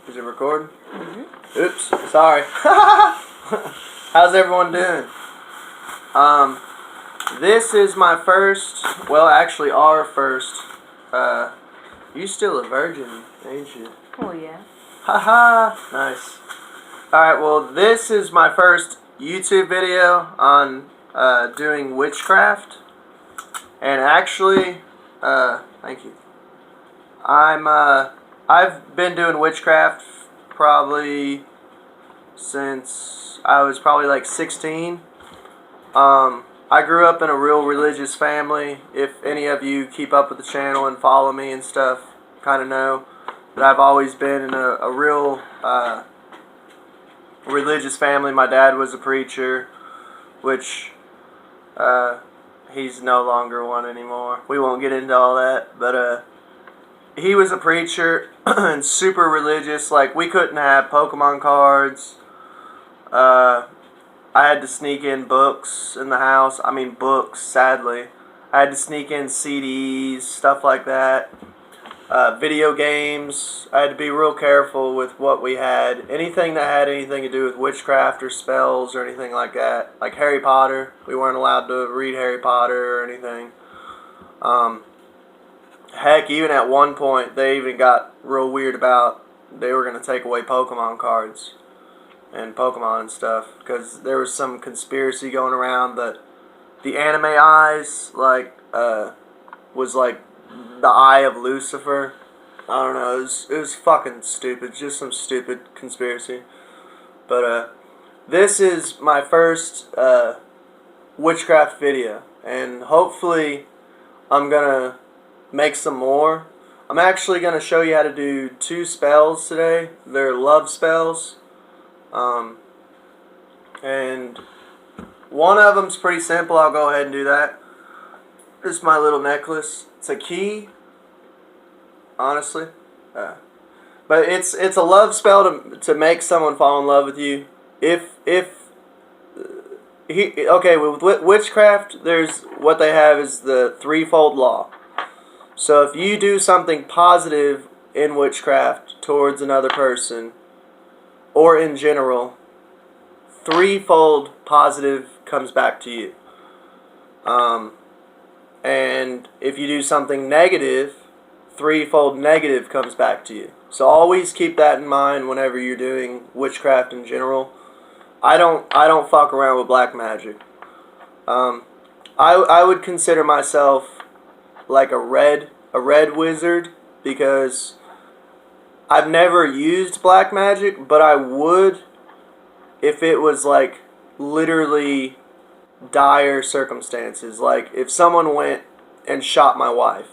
Is it recording? Oops, sorry. How's everyone doing? This is my first, well, actually our first, you still a virgin, ain't you? Oh, yeah. Haha, nice. Alright, well, this is my first YouTube video on doing witchcraft. And actually, thank you. I've been doing witchcraft probably since I was probably like 16. I grew up in a real religious family. If any of you keep up with the channel and follow me and stuff, kind of know that I've always been in a real religious family. My dad was a preacher, which he's no longer one anymore. We won't get into all that, but he was a preacher and super religious. Like, we couldn't have Pokemon cards. I had to sneak in books in the house. I mean, books, sadly. I had to sneak in CDs, stuff like that. Video games. I had to be real careful with what we had. Anything that had anything to do with witchcraft or spells or anything like that. Like Harry Potter. We weren't allowed to read Harry Potter or anything. Heck, even at one point, they even got real weird about they were going to take away Pokemon cards and Pokemon and stuff, because there was some conspiracy going around that the anime eyes, like, was like the eye of Lucifer. I don't know, it was fucking stupid, just some stupid conspiracy. But, this is my first, witchcraft video, and hopefully I'm gonna make some more. I'm actually going to show you how to do 2 spells today. They're love spells. And one of them's pretty simple. I'll go ahead and do that. This is my little necklace. It's a key, honestly. But it's a love spell to make someone fall in love with you. Okay, with witchcraft, there's what they have is the threefold law. So if you do something positive in witchcraft towards another person, or in general, threefold positive comes back to you. And if you do something negative, threefold negative comes back to you. So always keep that in mind whenever you're doing witchcraft in general. I don't fuck around with black magic. I would consider myself like a red wizard, because I've never used black magic, but I would if it was like literally dire circumstances. Like if someone went and shot my wife,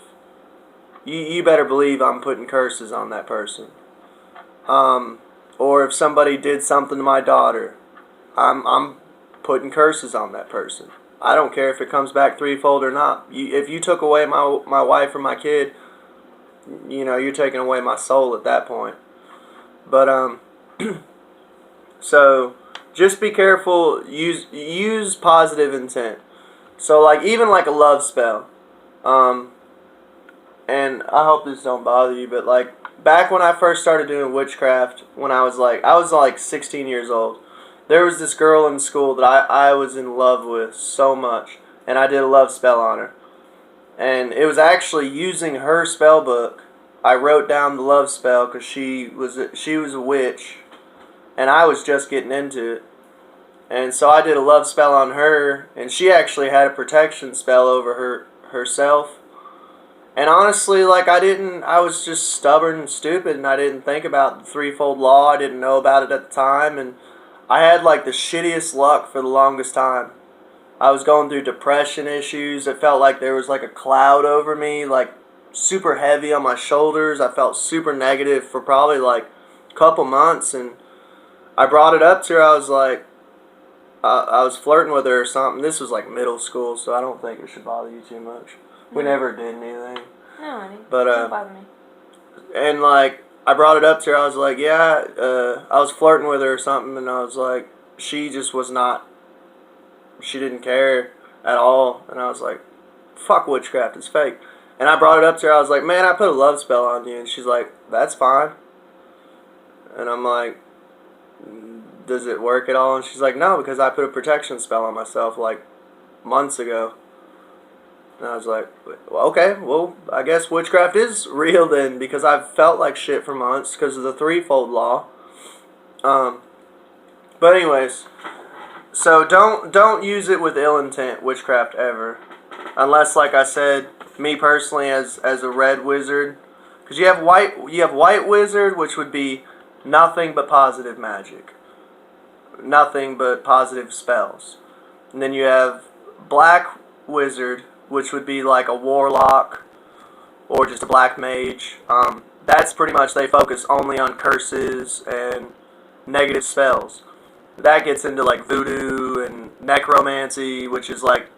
you better believe I'm putting curses on that person. Or if somebody did something to my daughter, I'm putting curses on that person. I don't care if it comes back threefold or not. If you took away my wife or my kid, you know, you're taking away my soul at that point. But, so, just be careful. Use positive intent. So, like, even like a love spell. And I hope this don't bother you, but, like, back when I first started doing witchcraft, when I was like 16 years old, there was this girl in school that I was in love with so much, and I did a love spell on her. And it was actually using her spell book. I wrote down the love spell because she was a witch, and I was just getting into it. And so I did a love spell on her, and she actually had a protection spell over herself. And honestly, like, I was just stubborn and stupid, and I didn't think about the threefold law. I didn't know about it at the time, and I had like the shittiest luck for the longest time. I was going through depression issues. It felt like there was like a cloud over me, like super heavy on my shoulders. I felt super negative for probably like a couple months, and I brought it up to her. I was like, I was flirting with her or something. This was like middle school, so I don't think it should bother you too much. We never did anything. No, honey. But, don't bother me. And like, I brought it up to her. I was like, yeah, I was flirting with her or something, and I was like, she just was not, she didn't care at all. And I was like, fuck witchcraft, it's fake. And I brought it up to her. I was like, man, I put a love spell on you. And she's like, that's fine. And I'm like, does it work at all? And she's like, no, because I put a protection spell on myself like months ago. And I was like, well, okay, well, I guess witchcraft is real then, because I've felt like shit for months because of the threefold law. But anyways, so don't use it with ill intent, witchcraft, ever, unless, like I said, me personally as a red wizard, because you have white wizard, which would be nothing but positive magic, nothing but positive spells, and then you have black wizard, which would be like a warlock or just a black mage. That's pretty much, they focus only on curses and negative spells. That gets into like voodoo and necromancy, which is like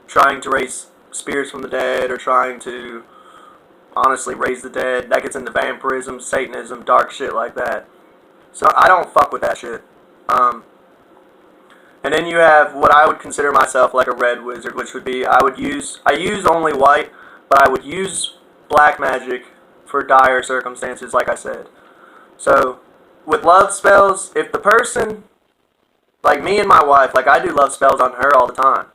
trying to raise spirits from the dead or trying to honestly raise the dead. That gets into vampirism, Satanism, dark shit like that. So I don't fuck with that shit. And then you have what I would consider myself like a red wizard, which would be I use only white, but I would use black magic for dire circumstances, like I said. So with love spells, if the person, like me and my wife, like I do love spells on her all the time.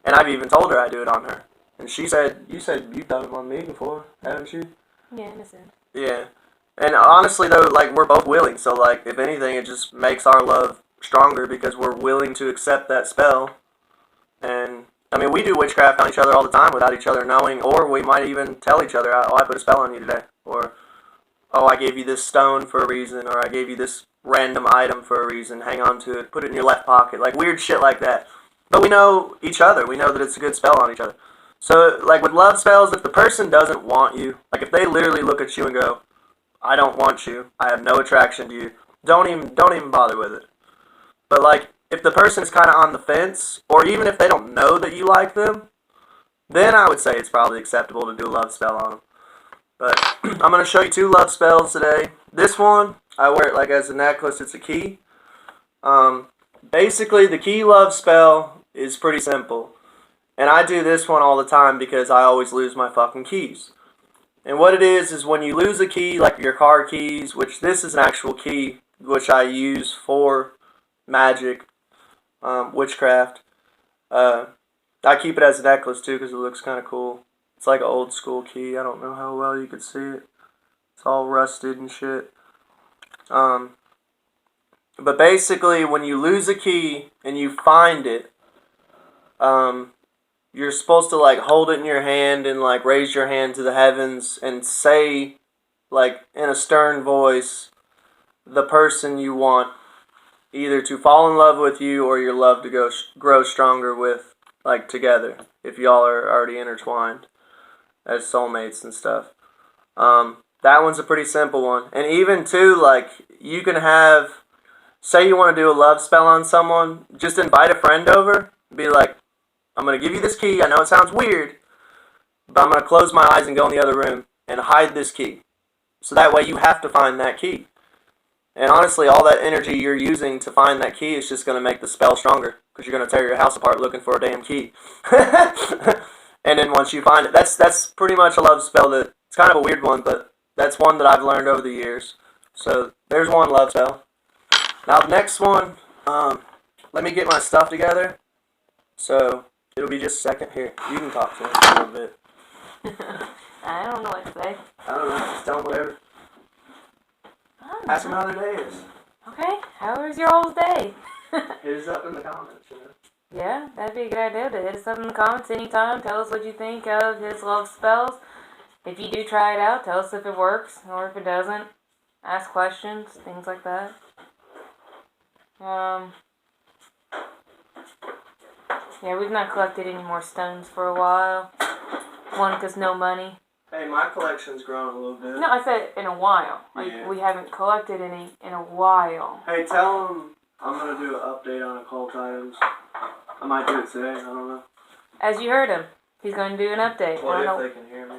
And I've even told her I do it on her. And she said, you said you've done it on me before, haven't you? Yeah, I said. Yeah. And honestly though, like we're both willing, so like if anything it just makes our love stronger because we're willing to accept that spell. And I mean we do witchcraft on each other all the time without each other knowing, or we might even tell each other, oh, I put a spell on you today, or oh, I gave you this stone for a reason, or I gave you this random item for a reason, hang on to it, put it in your left pocket, like weird shit like that. But we know each other, we know that it's a good spell on each other. So, like with love spells, if the person doesn't want you, like if they literally look at you and go, I don't want you, I have no attraction to you, don't even bother with it. But like, if the person is kind of on the fence, or even if they don't know that you like them, then I would say it's probably acceptable to do a love spell on them. But I'm going to show you 2 love spells today. This one, I wear it like as a necklace, it's a key. Basically, the key love spell is pretty simple. And I do this one all the time because I always lose my fucking keys. And what it is when you lose a key, like your car keys, which this is an actual key, which I use for magic, witchcraft. I keep it as a necklace too because it looks kind of cool. It's like an old school key. I don't know how well you can see it. It's all rusted and shit. But basically, when you lose a key and you find it, you're supposed to like hold it in your hand and like raise your hand to the heavens and say, like in a stern voice, the person you want either to fall in love with you or your love to grow stronger with, like together, if y'all are already intertwined as soulmates and stuff. That one's a pretty simple one. And even too, like, you can have, say you want to do a love spell on someone, just invite a friend over, be like, I'm going to give you this key, I know it sounds weird, but I'm going to close my eyes and go in the other room and hide this key. So that way you have to find that key. And honestly, all that energy you're using to find that key is just going to make the spell stronger, because you're going to tear your house apart looking for a damn key. And then once you find it, that's pretty much a love spell. That it's kind of a weird one, but that's one that I've learned over the years. So there's one love spell. Now the next one, let me get my stuff together. So it'll be just a second. Here, you can talk to me a little bit. I don't know what to say. I don't know, just tell them whatever. Ask them how their day is. Okay, how was your old day? Hit us up in the comments, you know. Yeah, that'd be a good idea to hit us up in the comments anytime. Tell us what you think of his love spells. If you do try it out, tell us if it works or if it doesn't. Ask questions, things like that. Yeah, we've not collected any more stones for a while. One, because no money. Hey, my collection's grown a little bit. No, I said in a while. Like, yeah. We haven't collected any in a while. Hey, tell them I'm going to do an update on occult items. I might do it today, I don't know. As you heard him, he's going to do an update. What if they can hear me?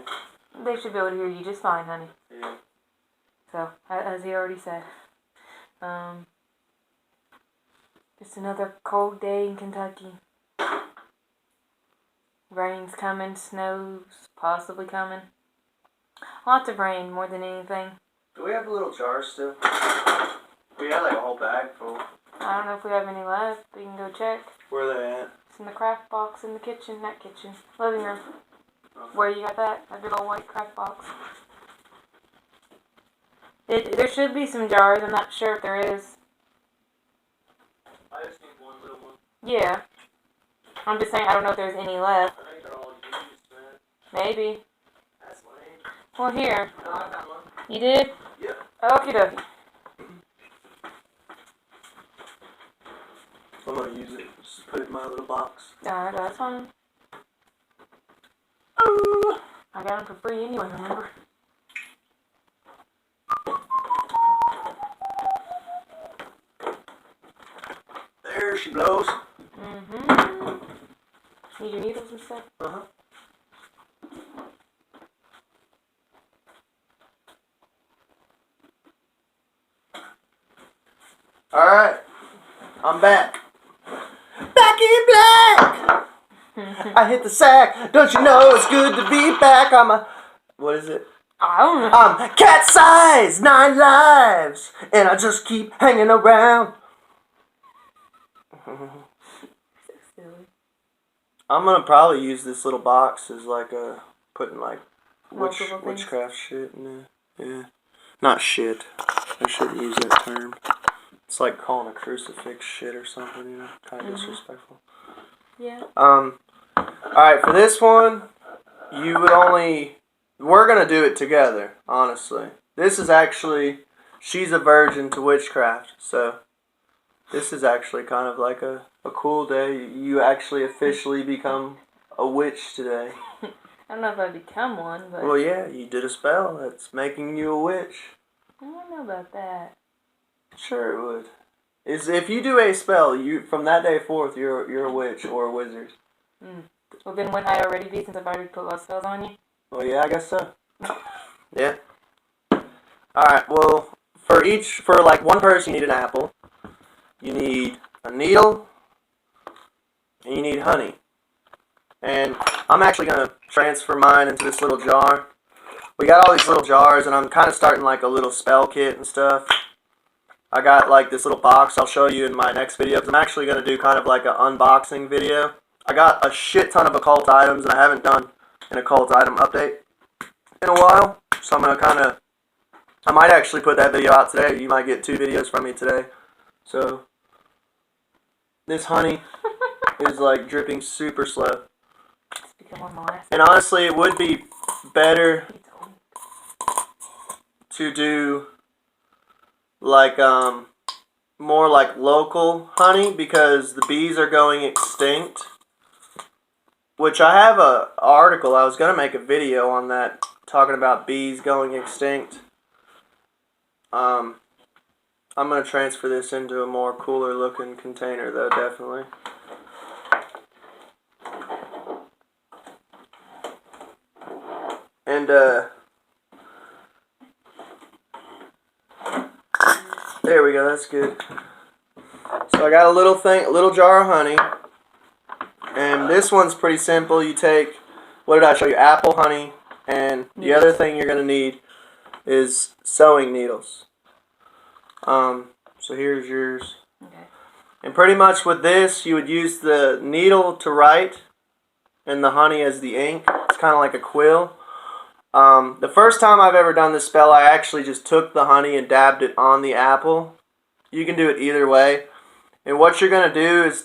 They should be able to hear you just fine, honey. Yeah. So, as he already said. Just another cold day in Kentucky. Rain's coming, snow's possibly coming. Lots of rain more than anything. Do we have a little jar still? We had like a whole bag full. I don't know if we have any left, but you can go check. Where are they at? It's in the craft box in the kitchen, not kitchen, living room. Where you got that? That big old white craft box. There should be some jars. I'm not sure if there is. I just need one little one. Yeah. I'm just saying I don't know if there's any left. I think they're all used, man. Maybe. That's lame. Well, here. No, I got one. You did? Yep. Okie dokie. I'm gonna use it. Just put it in my little box. Alright, that's fine. Oh. I got them for free anyway, remember? There she blows. Mm-hmm. Need your needles and stuff? Uh-huh. Alright. I'm back. Back in black! I hit the sack. Don't you know it's good to be back? I'm a... What is it? I don't know. I'm cat size, 9 lives, and I just keep hanging around. So silly. I'm gonna probably use this little box as like a putting like Multiple things. witchcraft shit in it. Yeah, not shit. I shouldn't use that term. It's like calling a crucifix shit or something, you know, kind of disrespectful. Yeah. All right, for this one, you would only. We're gonna do it together, honestly. This is actually, she's a virgin to witchcraft, so this is actually kind of like a cool day. You actually officially become a witch today. I don't know if I become one, but... Well, yeah, you did a spell that's making you a witch. I don't know about that. Sure it would. If you do a spell, you from that day forth, you're a witch or a wizard. Well, then wouldn't I already be, since I've already put those spells on you? Well, yeah, I guess so. Yeah. Alright, well, for like one person, you need an apple. You need a needle. And you need honey. And I'm actually going to transfer mine into this little jar. We got all these little jars, and I'm kind of starting like a little spell kit and stuff. I got like this little box I'll show you in my next video, because I'm actually going to do kind of like an unboxing video. I got a shit ton of occult items, and I haven't done an occult item update in a while. So I'm going to I might actually put that video out today. You might get 2 videos from me today. So, this honey is like dripping super slow. And honestly, it would be better to do like more like local honey, because the bees are going extinct. Which I have a article. I was gonna make a video on that, talking about bees going extinct. I'm gonna transfer this into a more cooler looking container though, definitely. And there we go, that's good. So I got a little jar of honey. And this one's pretty simple. You take, what did I show you? Apple, honey, and the other thing you're going to need is sewing needles. So here's yours. Okay. And pretty much with this, you would use the needle to write and the honey as the ink. It's kind of like a quill. The first time I've ever done this spell, I actually just took the honey and dabbed it on the apple. You can do it either way. And what you're going to do is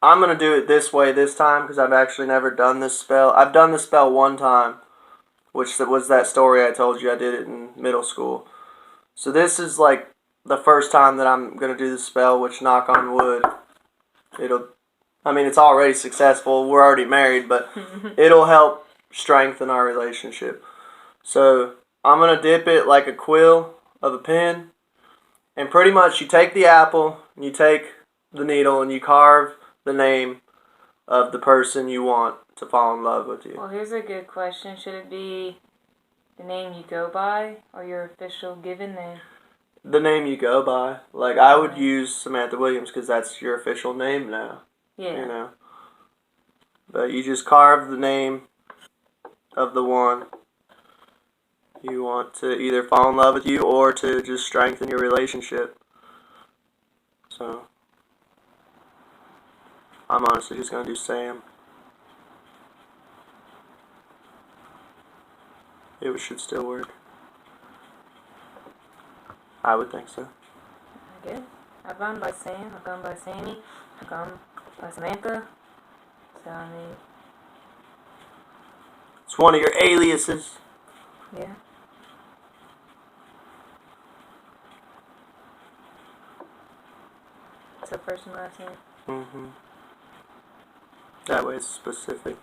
I'm going to do it this way this time, because I've actually never done this spell. I've done this spell one time, which was that story I told you. I did it in middle school. So this is like the first time that I'm going to do the spell, which, knock on wood, it's already successful. We're already married, but it'll help strengthen our relationship. So I'm going to dip it like a quill of a pen, and pretty much you take the apple, and you take the needle, and you carve the name of the person you want to fall in love with you. Well, here's a good question. Should it be the name you go by or your official given name? The name you go by. Like, I would use Samantha Williams, because that's your official name now. Yeah. You know. But you just carve the name of the one, You want to either fall in love with you or to just strengthen your relationship. So, I'm honestly just going to do Sam. It should still work. I would think so. I guess. I've gone by Sam, I've gone by Sammy, I've gone by Samantha. So, I mean, It's one of your aliases. yeah. So, first and last name. Mm-hmm. That way it's specific.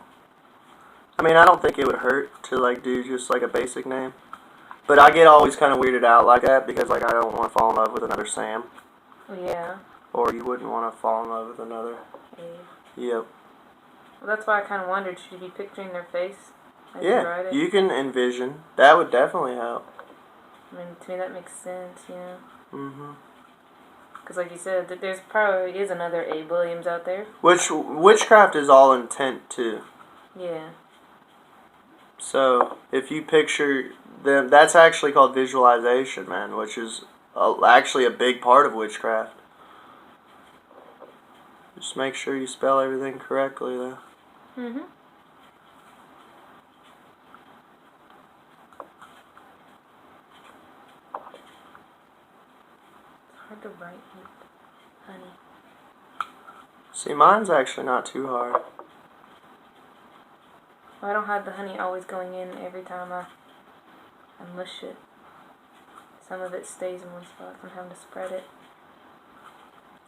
I mean, I don't think it would hurt to, like, do just, like, a basic name. But I get always kind of weirded out like that because, like, I don't want to fall in love with another Sam. Yeah. Or you wouldn't want to fall in love with another. Yeah. Yep. Well, that's why I kind of wondered, should you be picturing their face as you Yeah, write it? you can envision. That would definitely help. I mean, to me that makes sense, you know? Mm-hmm. Because like you said, there's probably is another Abe Williams out there. Which, witchcraft is all intent, too. Yeah. So, if you picture them, that's actually called visualization, man, which is actually a big part of witchcraft. Just make sure you spell everything correctly, though. Mm-hmm. It's hard to write with honey. See, mine's actually not too hard. Well, I don't have the honey always going in every time I mush it. Some of it stays in one spot. I'm having to spread it.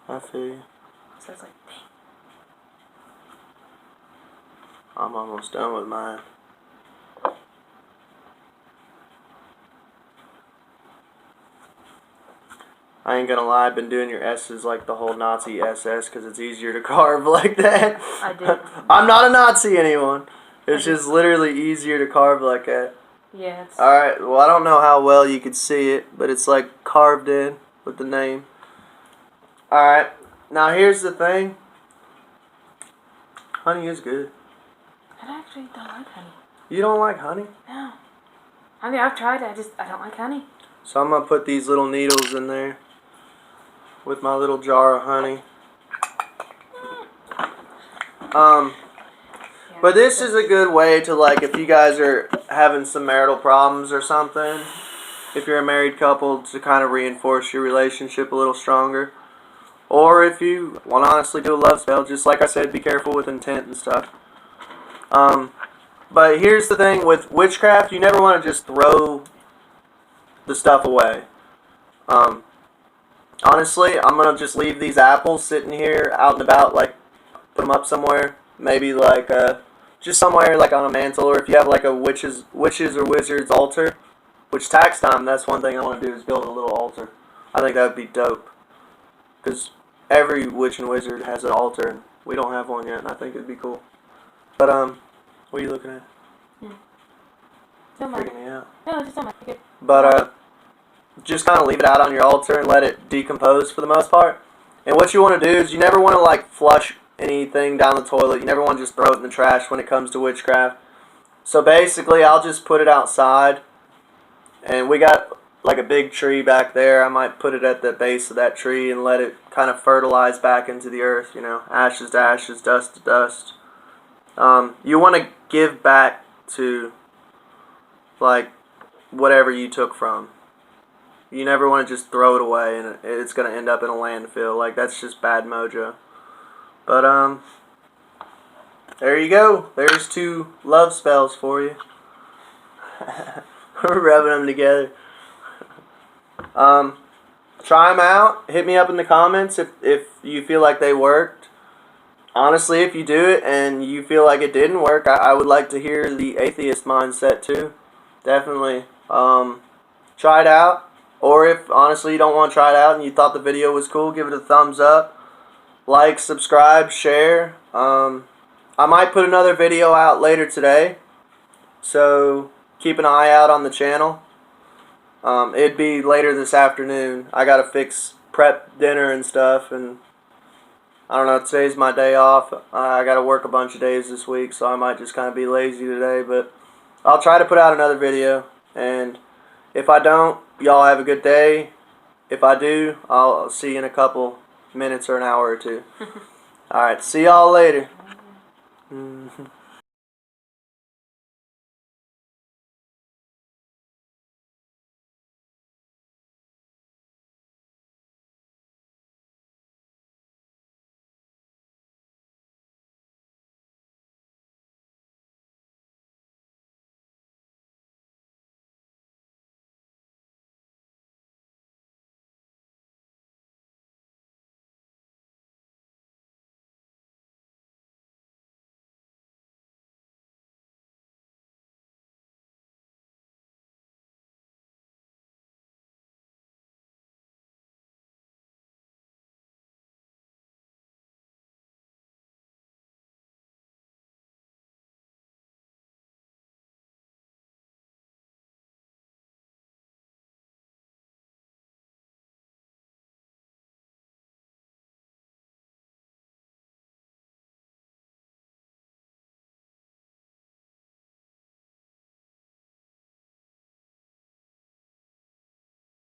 I feel you. So it's like, dang. I'm almost done with mine. I ain't gonna lie, I've been doing your S's like the whole Nazi SS because it's easier to carve like that. I did. I'm not a Nazi, anyone. It's just literally easier to carve like that. Yeah. It's, Alright, well, I don't know how well you could see it, but it's like carved in with the name. Alright, now here's the thing. Honey is good. I actually don't like honey. You don't like honey? No. I mean, I've tried it. I don't like honey. So I'm going to put these little needles in there with my little jar of honey. But this is a good way to, like, if you guys are having some marital problems or something, if you're a married couple, to kind of reinforce your relationship a little stronger. Or if you want to honestly do a love spell, just like I said, be careful with intent and stuff. But here's the thing with witchcraft, you never want to just throw the stuff away. Honestly, I'm going to just leave these apples sitting here out and about, like, put them up somewhere. Maybe, like, just somewhere, like, on a mantle, or if you have, like, a witches or wizards altar, which tax time, that's one thing I want to do is build a little altar. I think that would be dope. Because every witch and wizard has an altar, and we don't have one yet, and I think it'd be cool. But, what are you looking at? Freaking me out. No, just don't mind. But, just kind of leave it out on your altar and let it decompose for the most part. And what you want to do is you never want to, like, flush anything down the toilet. You never want to just throw it in the trash when it comes to witchcraft. So basically, I'll just put it outside. And we got, like, a big tree back there. I might put it at the base of that tree and let it kind of fertilize back into the earth, you know. Ashes to ashes, dust to dust. You want to give back to, like, whatever you took from. You never want to just throw it away and it's going to end up in a landfill. Like, that's just bad mojo. But, there you go. There's 2 love spells for you. We're rubbing them together. Try them out. Hit me up in the comments if you feel like they worked. Honestly, if you do it and you feel like it didn't work, I would like to hear the atheist mindset too. Definitely. Try it out. Or if, honestly, you don't want to try it out and you thought the video was cool, give it a thumbs up. Like, subscribe, share. I might put another video out later today. So, keep an eye out on the channel. It'd be later this afternoon. I gotta prep dinner and stuff, and I don't know, today's my day off. I gotta work a bunch of days this week, so I might just kind of be lazy today, but I'll try to put out another video, and If I don't, y'all have a good day. If I do, I'll see you in a couple minutes or an hour or two. Alright, see y'all later.